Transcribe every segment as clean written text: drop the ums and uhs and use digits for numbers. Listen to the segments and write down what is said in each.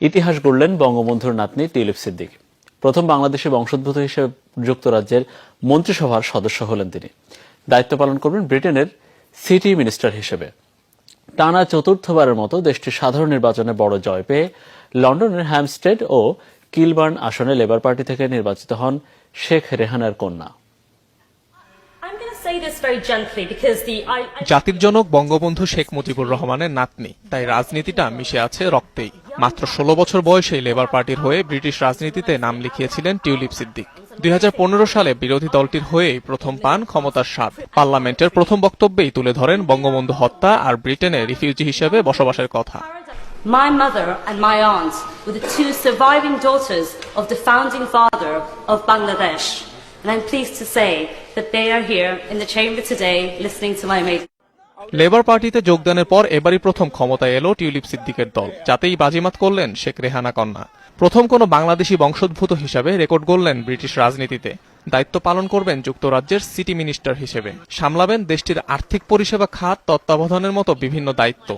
ইতিহাস গড়লেন বঙ্গবন্ধুর নাতনি টিউলিপ সিদ্দিক। প্রথম বাংলাদেশি বংশোদ্ভূত হিসেবে যুক্তরাজ্যের মন্ত্রিসভার সদস্য হলেন তিনি। দায়িত্ব পালন করবেন ব্রিটেনের সিটি মিনিস্টার হিসেবে। টানা চতুর্থবারের মতো দেশটির সাধারণ নির্বাচনে বড় জয় পেয়ে লন্ডনের হ্যামস্টেড ও কিলবার্ন আসনে লেবার পার্টি থেকে নির্বাচিত হন শেখ রেহানার কন্যা। জাতির জনক বঙ্গবন্ধু শেখ মুজিবুর রহমানের নাতনি, তাই রাজনীতিটা মিশে আছে রক্তেই। মাত্র 16 বছর বয়সে লেবার পার্টির হয়ে ব্রিটিশ রাজনীতিতে নাম লিখিয়েছিলেন টিউলিপ সিদ্দিক। 2015 সালে বিরোধী দলটির হয়েই প্রথম পান ক্ষমতার স্বাদ। পার্লামেন্টের প্রথম বক্তব্যেই তুলে ধরেন বঙ্গবন্ধু হত্যা আর ব্রিটেনে রিফিউজি হিসেবে বসবাসের কথা। My mother and my aunt were the two surviving daughters of the founding father of Bangladesh. And I'm pleased to say that they are here in the chamber today listening to my maiden. Labour পার্টিতে যোগদানের পর এবারই প্রথম ক্ষমতায় এলো tulip সিদ্দিকের দল, যাতেই বাজিমাত করলেন শেখ রেহানা কন্যা। প্রথম কোনো বাংলাদেশি বংশোদ্ভূত হিসাবে রেকর্ড গড়লেন ব্রিটিশ রাজনীতিতে। দায়িত্ব পালন করবেন যুক্তরাজ্যের সিটি মিনিস্টার হিসেবে। সামলাবেন দেশটির আর্থিক পরিষেবা খাত তত্ত্বাবধানের মতো বিভিন্ন দায়িত্ব।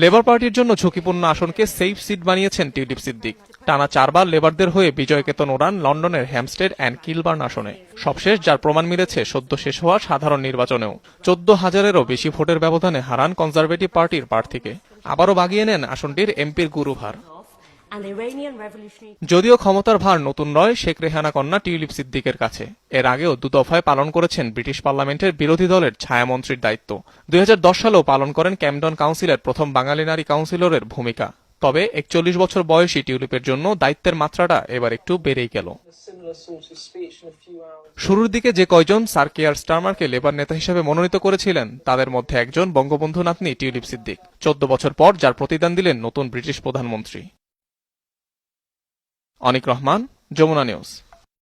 লেবার পার্টির জন্য ঝুঁকিপূর্ণ আসনকে সেফ সিট বানিয়েছেন টিউলিপ সিদ্দিক। টানা 4 বার লেবারদের হয়ে বিজয় কেতন ওড়ান লন্ডনের হ্যামস্টেড অ্যান্ড কিলবার্ন আসনে। সবশেষ যার প্রমাণ মিলেছে সদ্য শেষ হওয়া সাধারণ নির্বাচনেও 14,000-এরও বেশি ভোটের ব্যবধানে হারান কনজারভেটিভ পার্টির প্রার্থীকে। আবারও বাগিয়ে নেন আসনটির এমপির গুরুভার। যদিও ক্ষমতার ভার নতুন নয় শেখ রেহানা কন্যা টিউলিপ সিদ্দিকের কাছে। এর আগেও 2 দফায় পালন করেছেন ব্রিটিশ পার্লামেন্টের বিরোধী দলের ছায়ামন্ত্রীর দায়িত্ব। 2010 সালেও পালন করেন ক্যামডন কাউন্সিলের প্রথম বাঙালি নারী কাউন্সিলরের ভূমিকা। তবে 41 বছর বয়সী টিউলিপের জন্য দায়িত্বের মাত্রাটা এবার একটু বেড়েই গেল। শুরুর দিকে যে কয়জন স্যার কেয়ার স্টারমারকে লেবার নেতা হিসেবে মনোনীত করেছিলেন, তাদের মধ্যে একজন বঙ্গবন্ধু নাতনি টিউলিপ সিদ্দিক। 14 বছর পর যার প্রতিদান দিলেন নতুন ব্রিটিশ প্রধানমন্ত্রী। অনিক রহমান, যমুনা নিউজ।